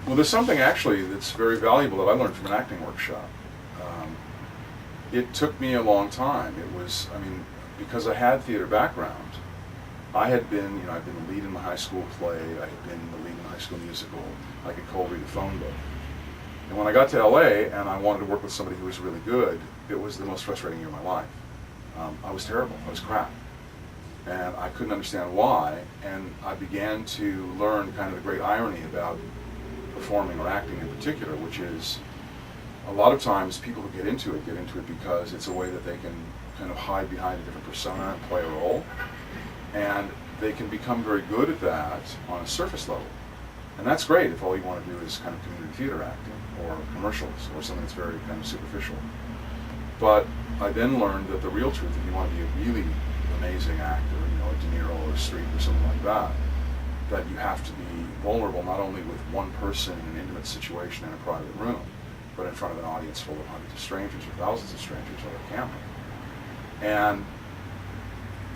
Well, there's something actually that's very valuable that I learned from an acting workshop. It took me a long time. It was, I mean, because I had theater background, I had been, I'd been the lead in my high school play, I had been the lead in the high school musical, I could cold read a phone book. And when I got to LA and I wanted to work with somebody who was really good, it was the most frustrating year of my life. I was terrible, I was crap. And I couldn't understand why, and I began to learn kind of the great irony about performing or acting in particular, which is a lot of times people who get into it because it's a way that they can kind of hide behind a different persona and play a role. And they can become very good at that on a surface level. And that's great if all you want to do is kind of community theater acting or commercials or something that's very kind of superficial. But I then learned that the real truth, if you want to be a really amazing actor, a De Niro or Streep or something like that, that you have to be vulnerable not only with one person in an intimate situation in a private room, but in front of an audience full of hundreds of strangers or thousands of strangers on a camera. And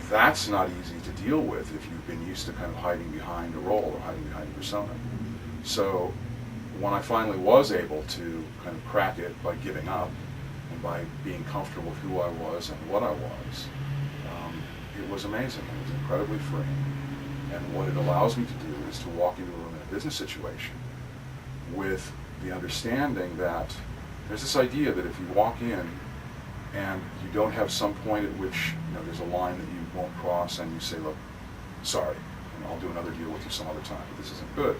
that's not easy to deal with if you've been used to kind of hiding behind a role or hiding behind a persona. So when I finally was able to kind of crack it by giving up and by being comfortable with who I was and what I was, it was amazing. It was incredibly freeing. And what it allows me to do is to walk into a room in a business situation with the understanding that there's this idea that if you walk in and you don't have some point at which there's a line that you won't cross and you say, look, sorry, I'll do another deal with you some other time, but this isn't good,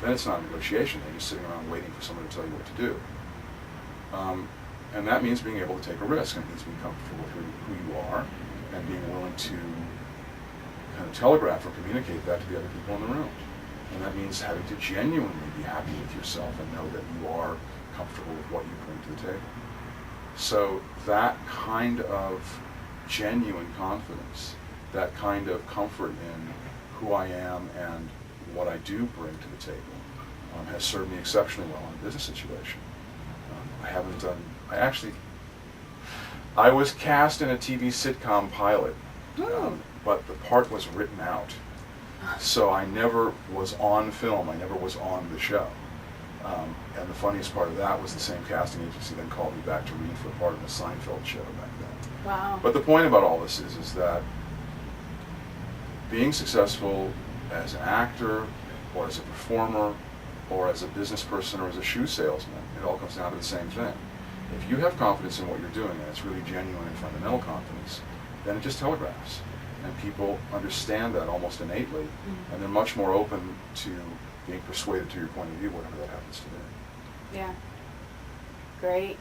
then it's not a negotiation. They're just sitting around waiting for someone to tell you what to do. And that means being able to take a risk, and it means being comfortable with who you are and being willing to kind of telegraph or communicate that to the other people in the room. And that means having to genuinely be happy with yourself and know that you are comfortable with what you bring to the table. So that kind of genuine confidence, that kind of comfort in who I am and what I do bring to the table has served me exceptionally well in a business situation. I was cast in a TV sitcom pilot, but the part was written out. So I never was on film, I never was on the show. And the funniest part of that was the same casting agency then called me back to read for a part in the Seinfeld show back then. Wow. But the point about all this is that being successful as an actor or as a performer or as a business person or as a shoe salesman, it all comes down to the same thing. If you have confidence in what you're doing, and it's really genuine and fundamental confidence, then it just telegraphs. And people understand that almost innately, and they're much more open to being persuaded to your point of view, whatever that happens to be. Yeah. Great.